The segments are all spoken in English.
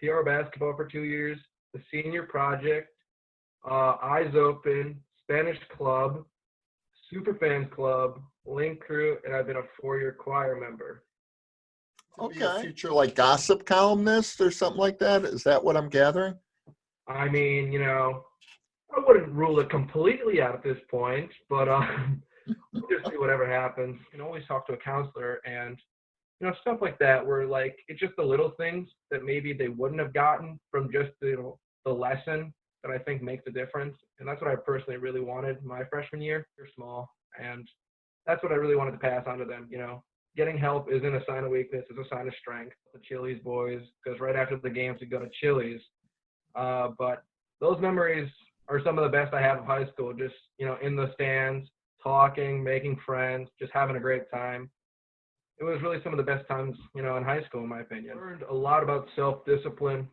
PR basketball for 2 years, the senior project, Eyes Open, Spanish Club, Superfans Club, Link Crew, and I've been a 4-year choir member. Okay. Be a future like gossip columnist or something like that? Is that what I'm gathering? I mean, I wouldn't rule it completely out at this point, but we'll just see whatever happens. You can always talk to a counselor and, stuff like that where, like, it's just the little things that maybe they wouldn't have gotten from just, the lesson that I think makes a difference. And that's what I personally really wanted my freshman year. They're small, and that's what I really wanted to pass on to them. Getting help isn't a sign of weakness, it's a sign of strength. The Chili's boys, because right after the games we go to Chili's. But those memories are some of the best I have of high school. Just, in the stands, talking, making friends, just having a great time. It was really some of the best times, in high school, in my opinion. I learned a lot about self-discipline.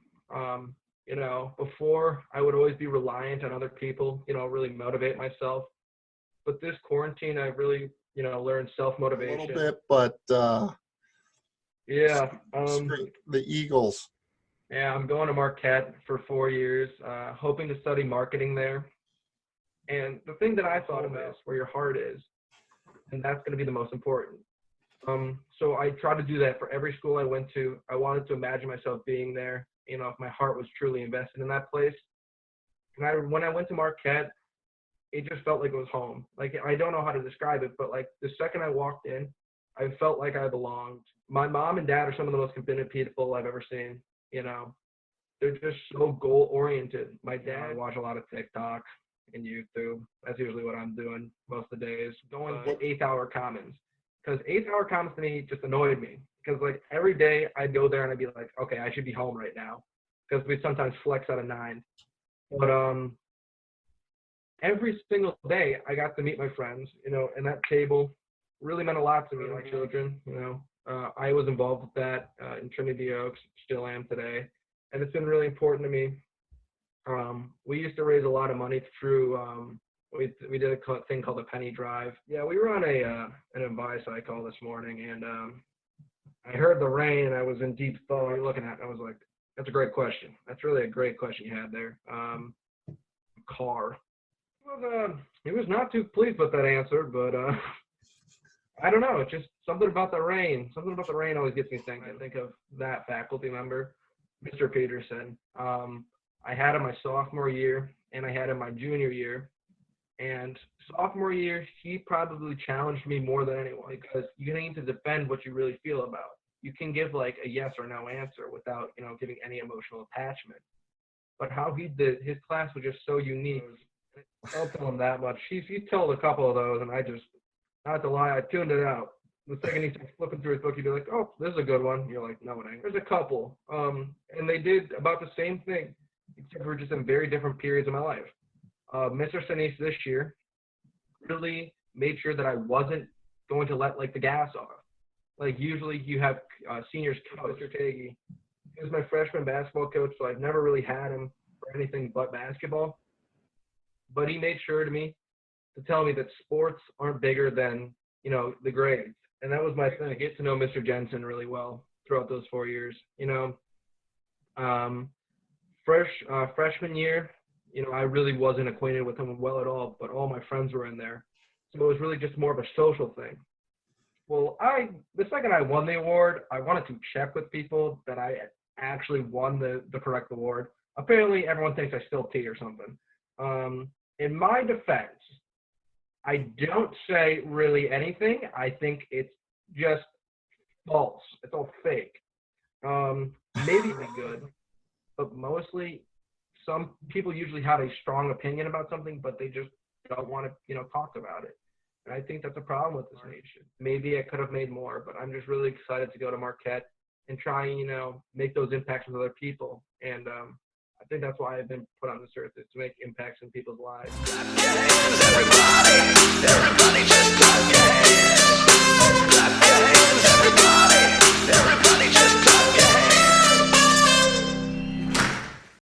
Before I would always be reliant on other people, really motivate myself. But this quarantine, I really, learned self-motivation. A little bit, but yeah. The Eagles. Yeah, I'm going to Marquette for 4 years, hoping to study marketing there. And the thing that I thought of is where your heart is, and that's going to be the most important. So I tried to do that for every school I went to. I wanted to imagine myself being there, if my heart was truly invested in that place. And when I went to Marquette, it just felt like it was home. Like, I don't know how to describe it, but like the second I walked in, I felt like I belonged. My mom and dad are some of the most committed people I've ever seen. They're just so goal-oriented. My dad watched a lot of TikTok and YouTube. That's usually what I'm doing most of the days. Going to 8th Hour Commons. Because 8th Hour Commons to me just annoyed me. Because, like, every day I'd go there and I'd be like, okay, I should be home right now. Because we'd sometimes flex out of 9. But every single day I got to meet my friends, and that table really meant a lot to me, like children, I was involved with that in Trinity Oaks, still am today. And it's been really important to me. We used to raise a lot of money through, we did a thing called the Penny Drive. Yeah, we were on an advice cycle this morning, and I heard the rain, and I was in deep thought. You're looking at it, I was like, that's a great question. That's really a great question you had there. Car. He was not too pleased with that answer, but I don't know. It's just something about the rain. Something about the rain always gets me thinking. I think of that faculty member, Mr. Peterson. I had him my sophomore year, and I had him my junior year. And sophomore year, he probably challenged me more than anyone because you need to defend what you really feel about. You can give like a yes or no answer without, giving any emotional attachment. But how he did, his class was just so unique. I'll tell him that much. He told a couple of those, and I just, not to lie, I tuned it out. The second he starts flipping through his book, he'd be like, oh, this is a good one. You're like, no, it ain't. There's a couple. And they did about the same thing, except for just in very different periods of my life. Mr. Sinise this year really made sure that I wasn't going to let, like, the gas off. Like, usually you have seniors coach, Mr. Tagey. He was my freshman basketball coach, so I've never really had him for anything but basketball. But he made sure to tell me that sports aren't bigger than, the grades. And that was my thing. I get to know Mr. Jensen really well throughout those 4 years. Freshman year, I really wasn't acquainted with him well at all, but all my friends were in there. So it was really just more of a social thing. Well, the second I won the award, I wanted to check with people that I actually won the correct award. Apparently, everyone thinks I spilled tea or something. In my defense, I don't say really anything. I think it's just false. It's all fake. Maybe be good, but mostly some people usually have a strong opinion about something, but they just don't want to, talk about it. And I think that's a problem with this nation. Maybe I could have made more, but I'm just really excited to go to Marquette and try, make those impacts with other people. And I think that's why I've been put on this earth, is to make impacts in people's lives. Everybody just